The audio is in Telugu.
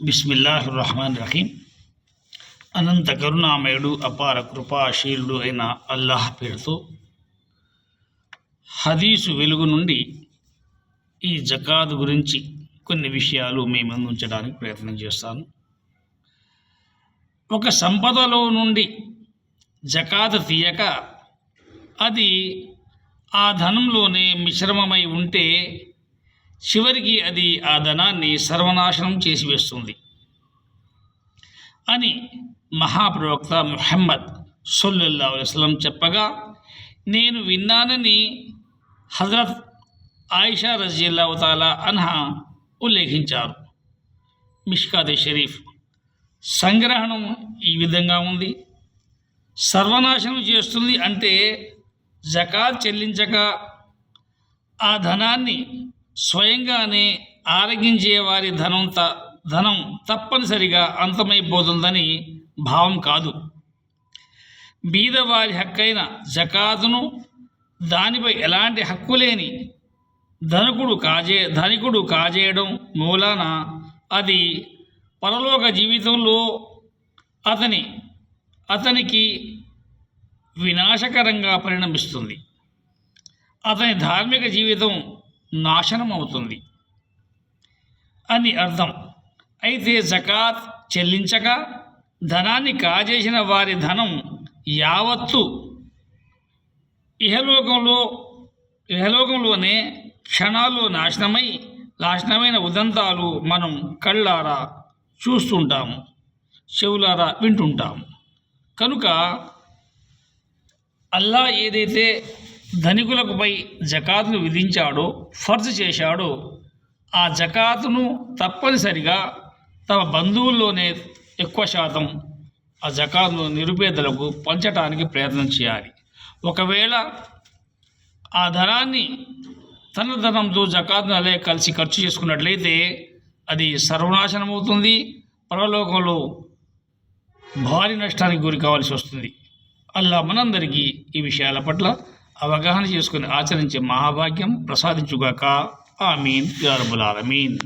బిస్మిల్లాహిర్ రహమాన్ రహీం. అనంత కరుణామయుడు అపార కృపాశీలుడు అయిన అల్లాహ్ పేరుతో హదీసు వెలుగు నుండి ఈ జకాత్ గురించి కొన్ని విషయాలు మీ ముందు ఉంచడానికి ప్రయత్నం చేస్తాను. ఒక సంపదలో నుండి జకాత్ తీయక అది ఆ ధనంలోనే మిశ్రమమై ఉంటే చివరికి అది ఆ ధనాన్ని సర్వనాశనం చేసి వేస్తుంది అని మహాప్రవక్త ముహమ్మద్ సల్లల్లాహు అలైహి వసల్లం చెప్పగా నేను విన్నానని హజరత్ ఆయిషా రజియల్లాహు తాలా అన్హా ఉల్లేఖించారు. మిష్కాత్ షరీఫ్ సంగ్రహణం ఈ విధంగా ఉంది. సర్వనాశనం చేస్తుంది అంటే జకాత్ చెల్లించక ఆ ధనాన్ని స్వయంగానే ఆరగించే వారి ధనం తప్పనిసరిగా అంతమైపోతుందని భావం కాదు. బీదవారి హక్కైన జకాతును దానిపై ఎలాంటి హక్కు లేని ధనికుడు కాజేయడం మూలాన అది పరలోక జీవితంలో అతనికి వినాశకరంగా పరిణమిస్తుంది. అతని ధార్మిక జీవితం నాశనం అవుతుంది అని అర్థం. అయితే జకాత్ చెల్లించక ధనాన్ని వారి ధనం యావత్తు ఇహలోకంలోనే క్షణాల్లో నాశనమైన ఉదంతాలు మనం కళ్ళారా చూస్తుంటాము, చెవులారా వింటుంటాము. కనుక అల్లా ఏదైతే ధనికులకుపై జకాతును విధించాడో, ఫర్జ్ చేశాడో, ఆ జకాతును తప్పనిసరిగా తమ బంధువుల్లోనే ఎక్కువ శాతం ఆ జకాతును నిరుపేదలకు పంచటానికి ప్రయత్నం చేయాలి. ఒకవేళ ఆ ధనాన్ని తన ధనంతో జకాతును అలే కలిసి ఖర్చు చేసుకున్నట్లయితే అది సర్వనాశనం అవుతుంది, పరలోకంలో భారీ నష్టానికి గురి కావాల్సి వస్తుంది. అల్లా మనందరికీ ఈ విషయాల పట్ల అవగాహన చేసుకుని ఆచరించే మహాభాగ్యం ప్రసాదించుగాక. ఆమీన్ యా రబ్బల్ ఆలమీన్.